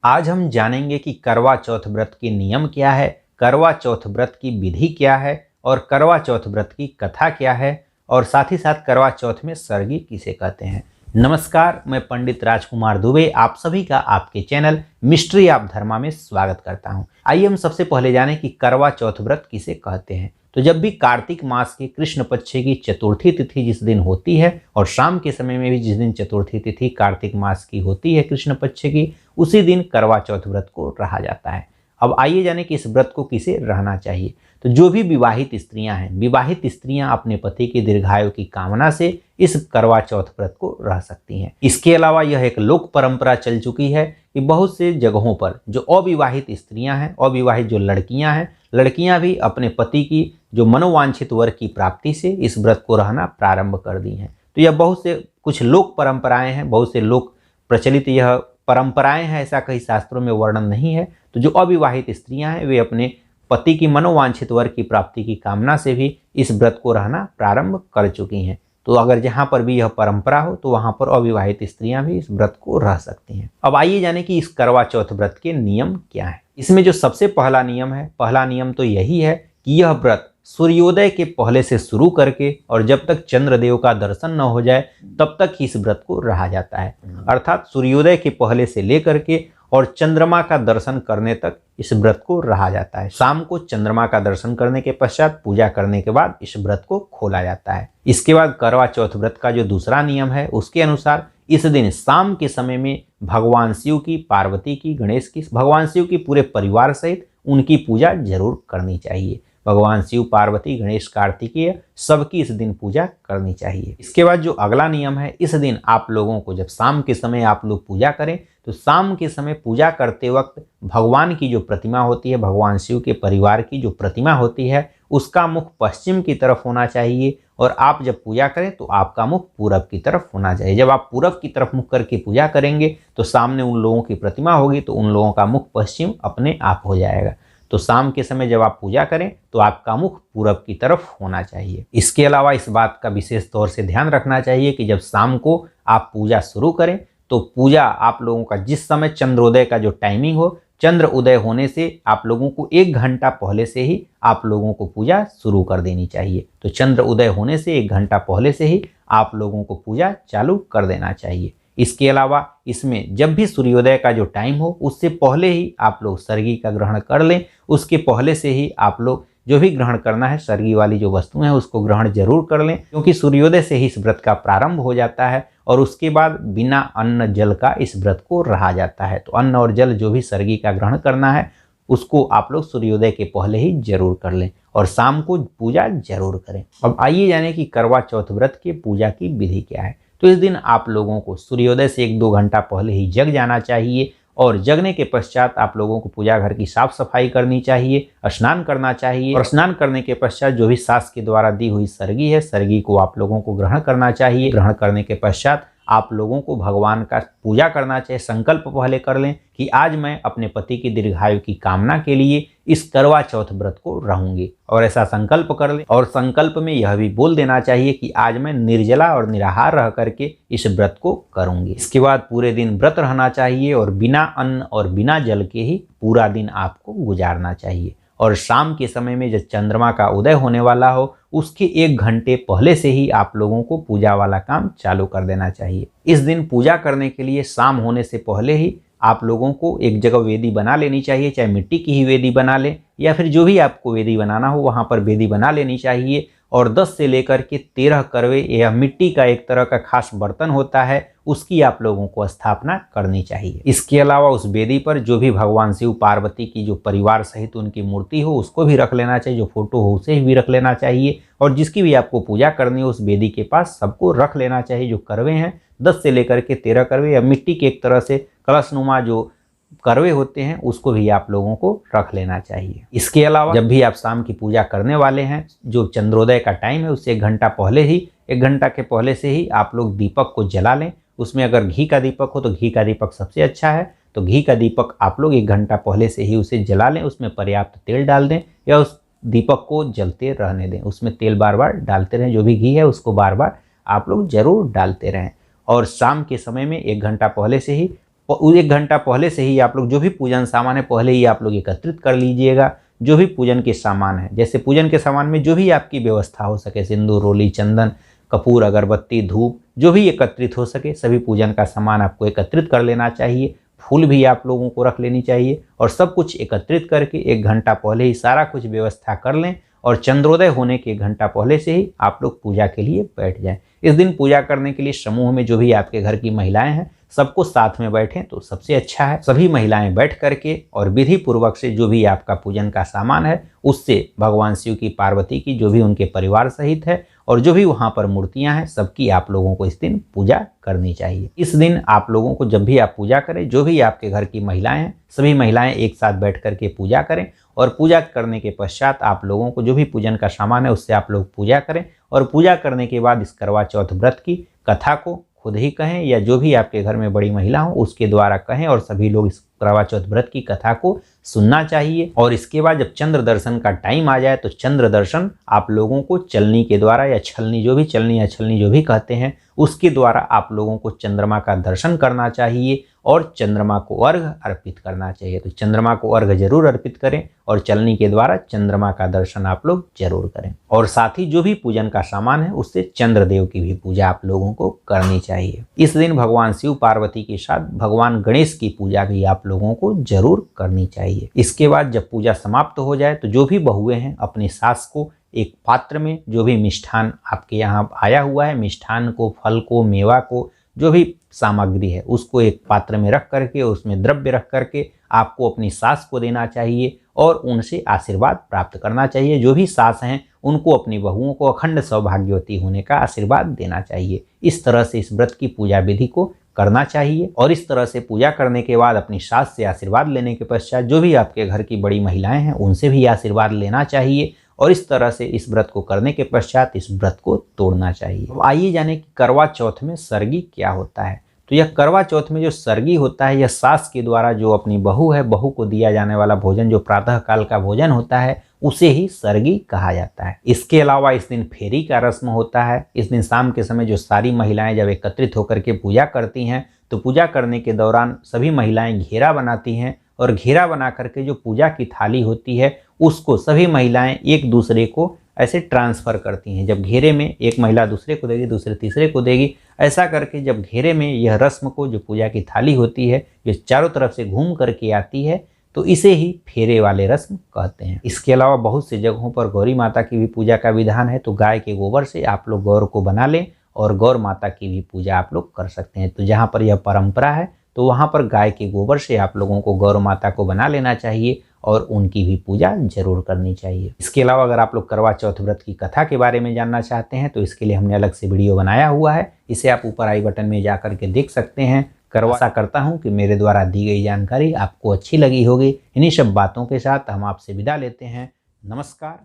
आज हम जानेंगे कि करवा चौथ व्रत के नियम क्या है, करवा चौथ व्रत की विधि क्या है और करवा चौथ व्रत की कथा क्या है और साथ ही साथ करवा चौथ में सरगी किसे कहते हैं। नमस्कार, मैं पंडित राजकुमार दुबे आप सभी का आपके चैनल मिस्ट्री ऑफ धर्मा में स्वागत करता हूं। आइए हम सबसे पहले जानें कि करवा चौथ व्रत किसे कहते हैं। तो जब भी कार्तिक मास के कृष्ण पक्ष की चतुर्थी तिथि जिस दिन होती है और शाम के समय में भी जिस दिन चतुर्थी तिथि कार्तिक मास की होती है कृष्ण पक्ष की, उसी दिन करवा चौथ व्रत को रहा जाता है। अब आइए जाने कि इस व्रत को किसे रहना चाहिए। तो जो भी विवाहित स्त्रियां हैं, विवाहित स्त्रियां अपने पति की दीर्घायु की कामना से इस करवा चौथ व्रत को रह सकती हैं। इसके अलावा यह एक लोक परंपरा चल चुकी है कि बहुत से जगहों पर जो अविवाहित स्त्रियां हैं, अविवाहित जो लड़कियां हैं, लड़कियां भी अपने पति की जो मनोवांछित वर की प्राप्ति से इस व्रत को रहना प्रारंभ कर दी हैं। तो यह बहुत से कुछ लोक परंपराएं हैं, बहुत से लोक प्रचलित यह परंपराएं हैं, ऐसा कई शास्त्रों में वर्णन नहीं है। तो जो अविवाहित स्त्रियां हैं वे अपने पति की मनोवांछित वर की प्राप्ति की कामना से भी इस व्रत को रहना प्रारंभ कर चुकी हैं। तो अगर जहां पर भी यह परंपरा हो तो वहां पर अविवाहित स्त्रियां भी इस व्रत को रह सकती हैं। अब आइए जाने कि इस करवा चौथ व्रत के नियम क्या है। इसमें जो सबसे पहला नियम है, पहला नियम तो यही है कि यह व्रत सूर्योदय के पहले से शुरू करके और जब तक चंद्रदेव का दर्शन न हो जाए तब तक ही इस व्रत को रहा जाता है। अर्थात सूर्योदय के पहले से लेकर के और चंद्रमा का दर्शन करने तक इस व्रत को रहा जाता है। शाम को चंद्रमा का दर्शन करने के पश्चात पूजा करने के बाद इस व्रत को खोला जाता है। इसके बाद करवा चौथ व्रत का जो दूसरा नियम है उसके अनुसार इस दिन शाम के समय में भगवान शिव की, पार्वती की, गणेश की, भगवान शिव की पूरे परिवार सहित उनकी पूजा जरूर करनी चाहिए। भगवान शिव, पार्वती, गणेश, कार्तिकेय सबकी इस दिन पूजा करनी चाहिए। इसके बाद जो अगला नियम है, इस दिन आप लोगों को जब शाम के समय आप लोग पूजा करें तो शाम के समय पूजा करते वक्त भगवान की जो प्रतिमा होती है, भगवान शिव के परिवार की जो प्रतिमा होती है, उसका मुख पश्चिम की तरफ होना चाहिए और आप जब पूजा करें तो आपका मुख पूरब की तरफ होना चाहिए। जब आप पूरब की तरफ मुख करके पूजा करेंगे तो सामने उन लोगों की प्रतिमा होगी तो उन लोगों का मुख पश्चिम अपने आप हो जाएगा। तो शाम के समय जब आप पूजा करें तो आपका मुख पूरब की तरफ होना चाहिए। इसके अलावा इस बात का विशेष तौर से ध्यान रखना चाहिए कि जब शाम को आप पूजा शुरू करें तो पूजा आप लोगों का जिस समय चंद्रोदय का जो टाइमिंग हो, चंद्र उदय होने से आप लोगों को 1 घंटा पहले से ही आप लोगों को पूजा शुरू कर देनी चाहिए। तो चंद्र उदय होने से 1 घंटा पहले से ही आप लोगों को पूजा चालू कर देना चाहिए। इसके अलावा इसमें जब भी सूर्योदय का जो टाइम हो उससे पहले ही आप लोग सरगी का ग्रहण कर लें। उसके पहले से ही आप लोग जो भी ग्रहण करना है, सरगी वाली जो वस्तुएं हैं उसको ग्रहण जरूर कर लें, क्योंकि सूर्योदय से ही इस व्रत का प्रारंभ हो जाता है और उसके बाद बिना अन्न जल का इस व्रत को रहा जाता है। तो अन्न और जल जो भी सरगी का ग्रहण करना है उसको आप लोग सूर्योदय के पहले ही जरूर कर लें और शाम को पूजा जरूर करें। अब आइए जाने कि करवा चौथ व्रत की पूजा की विधि क्या है। तो इस दिन आप लोगों को सूर्योदय से 1-2 घंटा पहले ही जग जाना चाहिए और जगने के पश्चात आप लोगों को पूजा घर की साफ सफाई करनी चाहिए, स्नान करना चाहिए और स्नान करने के पश्चात जो भी सास के द्वारा दी हुई सरगी है, सरगी को आप लोगों को ग्रहण करना चाहिए। ग्रहण करने के पश्चात आप लोगों को भगवान का पूजा करना चाहिए। संकल्प पहले कर लें कि आज मैं अपने पति की दीर्घायु की कामना के लिए इस करवा चौथ व्रत को रहूंगी और ऐसा संकल्प कर लें। और संकल्प में यह भी बोल देना चाहिए कि आज मैं निर्जला और निराहार रह करके इस व्रत को करूंगी। इसके बाद पूरे दिन व्रत रहना चाहिए और बिना अन्न और बिना जल के ही पूरा दिन आपको गुजारना चाहिए। और शाम के समय में जब चंद्रमा का उदय होने वाला हो उसके 1 घंटे पहले से ही आप लोगों को पूजा वाला काम चालू कर देना चाहिए। इस दिन पूजा करने के लिए शाम होने से पहले ही आप लोगों को एक जगह वेदी बना लेनी चाहिए, चाहे मिट्टी की ही वेदी बना लें या फिर जो भी आपको वेदी बनाना हो वहाँ पर वेदी बना लेनी चाहिए। और 10 से लेकर के 13 करवे यह मिट्टी का एक तरह का खास बर्तन होता है, उसकी आप लोगों को स्थापना करनी चाहिए। इसके अलावा उस वेदी पर जो भी भगवान शिव, पार्वती की जो परिवार सहित उनकी मूर्ति हो उसको भी रख लेना चाहिए, जो फोटो हो उसे भी रख लेना चाहिए और जिसकी भी आपको पूजा करनी हो उस वेदी के पास सबको रख लेना चाहिए। जो करवे हैं 10 से लेकर के 13 करवे या मिट्टी के एक तरह से कलशनुमा जो करवे होते हैं उसको भी आप लोगों को रख लेना चाहिए। इसके अलावा जब भी आप शाम की पूजा करने वाले हैं, जो चंद्रोदय का टाइम है उससे 1 घंटा पहले ही, 1 घंटा के पहले से ही आप लोग दीपक को जला लें। उसमें अगर घी का दीपक हो तो घी का दीपक सबसे अच्छा है, तो घी का दीपक आप लोग 1 घंटा पहले से ही उसे जला लें। उसमें पर्याप्त तेल डाल दें या उस दीपक को जलते रहने दें, उसमें तेल बार बार डालते रहें, जो भी घी है उसको बार बार आप लोग जरूर डालते रहें। और शाम के समय में 1 घंटा पहले से ही 1 घंटा पहले से ही आप लोग जो भी पूजन सामान है पहले ही आप लोग एकत्रित कर लीजिएगा। जो भी पूजन के सामान है, जैसे पूजन के सामान में जो भी आपकी व्यवस्था हो सके, सिंदूर, रोली, चंदन, कपूर, अगरबत्ती, धूप, जो भी एकत्रित हो सके सभी पूजन का सामान आपको एकत्रित कर लेना चाहिए। फूल भी आप लोगों को रख लेनी चाहिए और सब कुछ एकत्रित करके 1 घंटा पहले ही सारा कुछ व्यवस्था कर लें और चंद्रोदय होने के 1 घंटा पहले से ही आप लोग पूजा के लिए बैठ जाएं। इस दिन पूजा करने के लिए समूह में जो भी आपके घर की महिलाएं हैं सबको साथ में बैठें तो सबसे अच्छा है। सभी महिलाएं बैठ करके और विधि पूर्वक से जो भी आपका पूजन का सामान है उससे भगवान शिव की, पार्वती की, जो भी उनके परिवार सहित है और जो भी वहाँ पर मूर्तियाँ हैं सबकी आप लोगों को इस दिन पूजा करनी चाहिए। इस दिन आप लोगों को जब भी आप पूजा करें, जो भी आपके घर की महिलाएं हैं सभी महिलाएं एक साथ बैठ करके पूजा करें और पूजा करने के पश्चात आप लोगों को जो भी पूजन का सामान है उससे आप लोग पूजा करें और पूजा करने के बाद इस करवा चौथ व्रत की कथा को खुद ही कहें या जो भी आपके घर में बड़ी महिला हो उसके द्वारा कहें और सभी लोग इस करवा चौथ व्रत की कथा को सुनना चाहिए। और इसके बाद जब चंद्र दर्शन का टाइम आ जाए तो चंद्र दर्शन आप लोगों को चलनी के द्वारा या छलनी, जो भी चलनी या छलनी जो भी कहते हैं, उसके द्वारा आप लोगों को चंद्रमा का दर्शन करना चाहिए और चंद्रमा को अर्घ अर्पित करना चाहिए। तो चंद्रमा को अर्घ जरूर अर्पित करें और चलनी के द्वारा चंद्रमा का दर्शन आप लोग जरूर करें। और साथ ही जो भी पूजन का सामान है उससे चंद्रदेव की भी पूजा आप लोगों को करनी चाहिए। इस दिन भगवान शिव, पार्वती के साथ भगवान गणेश की पूजा भी आप लोगों को जरूर करनी चाहिए। इसके बाद जब पूजा समाप्त हो जाए तो जो भी बहुएं हैं अपनी सास को एक पात्र में जो भी मिष्ठान आपके यहाँ आया हुआ है, मिष्ठान को, फल को, मेवा को, जो भी सामग्री है उसको एक पात्र में रख करके उसमें द्रव्य रख करके आपको अपनी सास को देना चाहिए और उनसे आशीर्वाद प्राप्त करना चाहिए। जो भी सास हैं उनको अपनी बहुओं को अखंड सौभाग्यवती होने का आशीर्वाद देना चाहिए। इस तरह से इस व्रत की पूजा विधि को करना चाहिए और इस तरह से पूजा करने के बाद अपनी सास से आशीर्वाद लेने के पश्चात जो भी आपके घर की बड़ी महिलाएं हैं उनसे भी आशीर्वाद लेना चाहिए और इस तरह से इस व्रत को करने के पश्चात इस व्रत को तोड़ना चाहिए। अब आइए जाने कि करवा चौथ में सरगी क्या होता है। तो यह करवा चौथ में जो सरगी होता है यह सास के द्वारा जो अपनी बहू है, बहू को दिया जाने वाला भोजन जो प्रातः काल का भोजन होता है उसे ही सरगी कहा जाता है। इसके अलावा इस दिन फेरी का रस्म होता है। इस दिन शाम के समय जो सारी महिलाएं जब एकत्रित होकर के पूजा करती हैं तो पूजा करने के दौरान सभी महिलाएं घेरा बनाती हैं और घेरा बना करके जो पूजा की थाली होती है उसको सभी महिलाएं एक दूसरे को ऐसे ट्रांसफ़र करती हैं। जब घेरे में एक महिला दूसरे को देगी, दूसरे तीसरे को देगी, ऐसा करके जब घेरे में यह रस्म को, जो पूजा की थाली होती है, जो चारों तरफ से घूम करके आती है, तो इसे ही फेरे वाले रस्म कहते हैं। इसके अलावा बहुत सी जगहों पर गौरी माता की भी पूजा का विधान है। तो गाय के गोबर से आप लोग गौर को बना लें और गौर माता की भी पूजा आप लोग कर सकते हैं। तो जहाँ पर यह परंपरा है तो वहाँ पर गाय के गोबर से आप लोगों को गौर माता को बना लेना चाहिए और उनकी भी पूजा जरूर करनी चाहिए। इसके अलावा अगर आप लोग करवा चौथ व्रत की कथा के बारे में जानना चाहते हैं तो इसके लिए हमने अलग से वीडियो बनाया हुआ है। इसे आप ऊपर आई बटन में जा करके देख सकते हैं। आशा करता हूँ कि मेरे द्वारा दी गई जानकारी आपको अच्छी लगी होगी। इन्हीं सब बातों के साथ हम आपसे विदा लेते हैं। नमस्कार।